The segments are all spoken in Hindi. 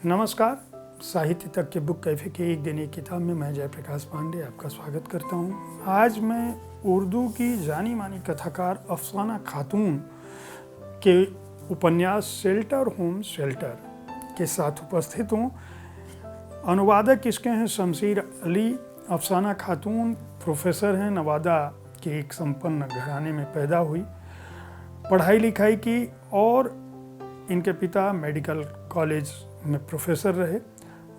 नमस्कार। साहित्य तक के बुक कैफे के एक दिन एक किताब में मैं जयप्रकाश पांडे आपका स्वागत करता हूँ। आज मैं उर्दू की जानी मानी कथाकार अफसाना खातून के उपन्यास शेल्टर होम शेल्टर के साथ उपस्थित हूँ। अनुवादक इसके हैं शमशीर अली। अफसाना खातून प्रोफेसर हैं, नवादा के एक संपन्न घराने में पैदा हुई, पढ़ाई लिखाई की और इनके पिता मेडिकल कॉलेज में प्रोफेसर रहे।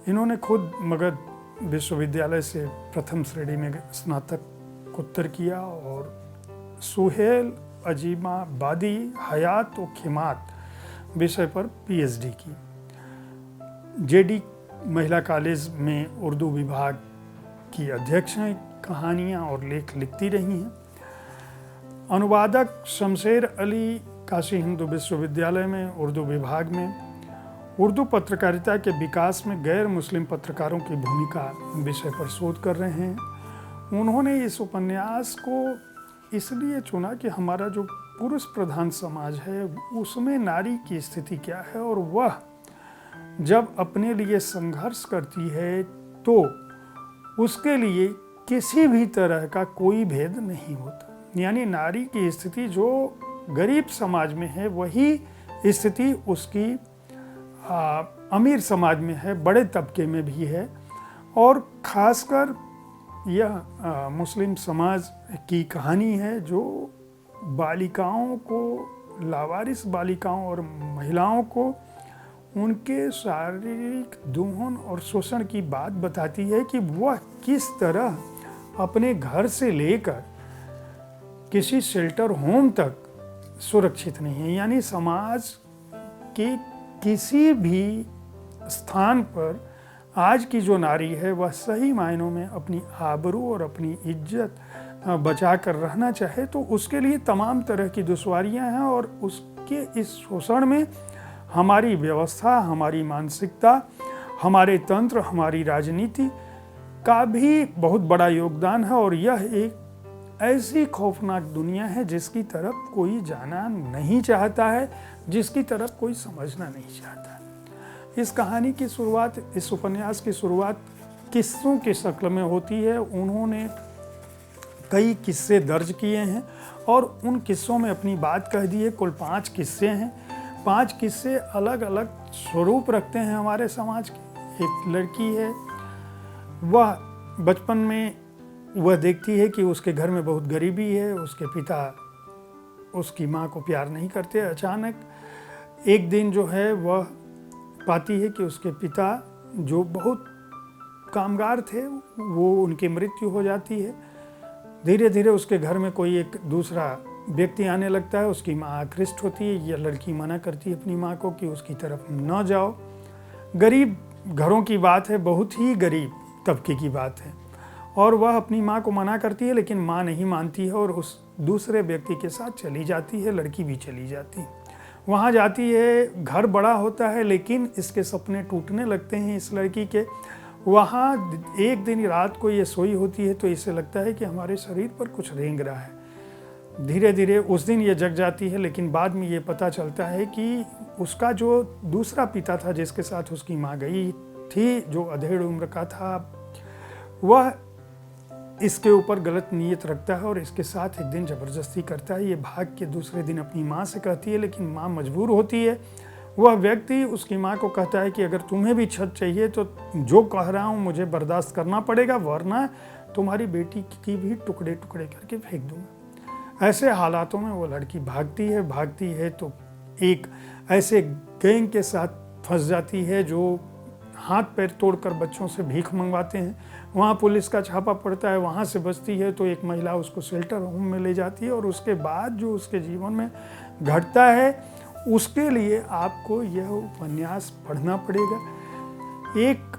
इन्होंने खुद मगध विश्वविद्यालय से प्रथम श्रेणी में स्नातकोत्तर किया और सुहेल अजीमाबादी हयात व खिमात विषय पर पीएचडी की। जेडी महिला कॉलेज में उर्दू विभाग की अध्यक्ष हैं। कहानियाँ और लेख लिखती रही हैं। अनुवादक शमशेर अली काशी हिंदू विश्वविद्यालय में उर्दू विभाग में उर्दू पत्रकारिता के विकास में गैर मुस्लिम पत्रकारों की भूमिका विषय पर शोध कर रहे हैं। उन्होंने इस उपन्यास को इसलिए चुना कि हमारा जो पुरुष प्रधान समाज है उसमें नारी की स्थिति क्या है और वह जब अपने लिए संघर्ष करती है तो उसके लिए किसी भी तरह का कोई भेद नहीं होता। यानी नारी की स्थिति जो गरीब समाज में है वही स्थिति उसकी अमीर समाज में है, बड़े तबके में भी है। और ख़ासकर यह मुस्लिम समाज की कहानी है जो बालिकाओं को, लावारिस बालिकाओं और महिलाओं को उनके शारीरिक दोहन और शोषण की बात बताती है कि वह किस तरह अपने घर से लेकर किसी शेल्टर होम तक सुरक्षित नहीं है। यानी समाज के किसी भी स्थान पर आज की जो नारी है वह सही मायनों में अपनी आबरू और अपनी इज्जत बचा कर रहना चाहे तो उसके लिए तमाम तरह की दुश्वारियां हैं और उसके इस शोषण में हमारी व्यवस्था, हमारी मानसिकता, हमारे तंत्र, हमारी राजनीति का भी बहुत बड़ा योगदान है। और यह एक ऐसी खौफनाक दुनिया है जिसकी तरफ कोई जाना नहीं चाहता है, जिसकी तरफ कोई समझना नहीं चाहता। इस कहानी की शुरुआत, इस उपन्यास की शुरुआत किस्सों की शक्ल में होती है। उन्होंने कई किस्से दर्ज किए हैं और उन किस्सों में अपनी बात कह दी है। कुल 5 किस्से हैं। 5 किस्से अलग अलग स्वरूप रखते हैं हमारे समाज के। एक लड़की है, वह बचपन में वह देखती है कि उसके घर में बहुत गरीबी है, उसके पिता उसकी माँ को प्यार नहीं करते। अचानक एक दिन जो है वह पाती है कि उसके पिता जो बहुत कामगार थे वो उनकी मृत्यु हो जाती है। धीरे धीरे उसके घर में कोई एक दूसरा व्यक्ति आने लगता है। उसकी माँ आकृष्ट होती है। यह लड़की मना करती है अपनी माँ को कि उसकी तरफ न जाओ। गरीब घरों की बात है, बहुत ही गरीब तबके की बात है। और वह अपनी माँ को मना करती है लेकिन माँ नहीं मानती है और उस दूसरे व्यक्ति के साथ चली जाती है। लड़की भी चली जाती है। वहाँ जाती है, घर बड़ा होता है लेकिन इसके सपने टूटने लगते हैं इस लड़की के। वहाँ एक दिन रात को ये सोई होती है तो इसे लगता है कि हमारे शरीर पर कुछ रेंग रहा है। धीरे धीरे उस दिन ये जग जाती है लेकिन बाद में ये पता चलता है कि उसका जो दूसरा पिता था जिसके साथ उसकी माँ गई थी, जो अधेड़ उम्र का था, वह इसके ऊपर गलत नीयत रखता है और इसके साथ एक दिन ज़बरदस्ती करता है। ये भाग के दूसरे दिन अपनी माँ से कहती है लेकिन माँ मजबूर होती है। वह व्यक्ति उसकी माँ को कहता है कि अगर तुम्हें भी छत चाहिए तो जो कह रहा हूँ मुझे बर्दाश्त करना पड़ेगा, वरना तुम्हारी बेटी की भी टुकड़े टुकड़े करके फेंक दूँगा। ऐसे हालातों में वो लड़की भागती है तो एक ऐसे गैंग के साथ फंस जाती है जो हाथ पैर तोड़कर बच्चों से भीख मंगवाते हैं। वहाँ पुलिस का छापा पड़ता है, वहाँ से बचती है तो एक महिला उसको शेल्टर होम में ले जाती है। और उसके बाद जो उसके जीवन में घटता है उसके लिए आपको यह उपन्यास पढ़ना पड़ेगा। एक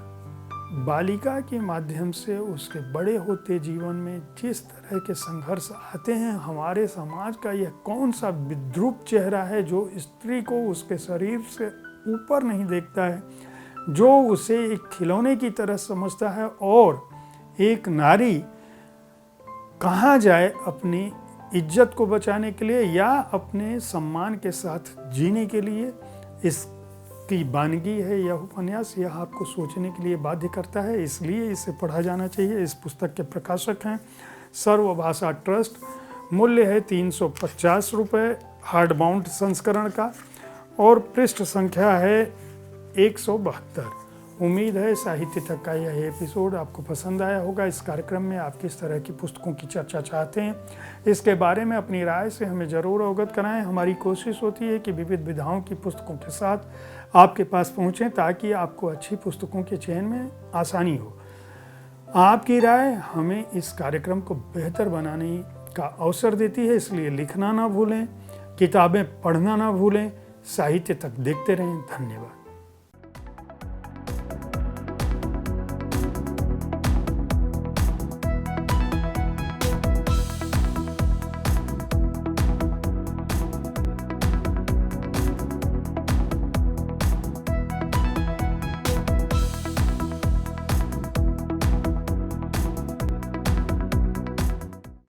बालिका के माध्यम से उसके बड़े होते जीवन में जिस तरह के संघर्ष आते हैं, हमारे समाज का यह कौन सा विद्रूप चेहरा है जो स्त्री को उसके शरीर से ऊपर नहीं देखता है, जो उसे एक खिलौने की तरह समझता है। और एक नारी कहाँ जाए अपनी इज्जत को बचाने के लिए या अपने सम्मान के साथ जीने के लिए, इस की वानगी है यह उपन्यास, यह आपको सोचने के लिए बाध्य करता है, इसलिए इसे पढ़ा जाना चाहिए। इस पुस्तक के प्रकाशक हैं सर्वभाषा ट्रस्ट। मूल्य है 350 रुपये हार्ड बाउंड संस्करण का और पृष्ठ संख्या है 172। उम्मीद है साहित्य तक का यह एपिसोड आपको पसंद आया होगा। इस कार्यक्रम में आप किस तरह की पुस्तकों की चर्चा चाहते हैं, इसके बारे में अपनी राय से हमें ज़रूर अवगत कराएं। हमारी कोशिश होती है कि विविध विधाओं की पुस्तकों के साथ आपके पास पहुँचें ताकि आपको अच्छी पुस्तकों के चयन में आसानी हो। आपकी राय हमें इस कार्यक्रम को बेहतर बनाने का अवसर देती है, इसलिए लिखना ना भूलें, किताबें पढ़ना ना भूलें, साहित्य तक देखते रहें। धन्यवाद।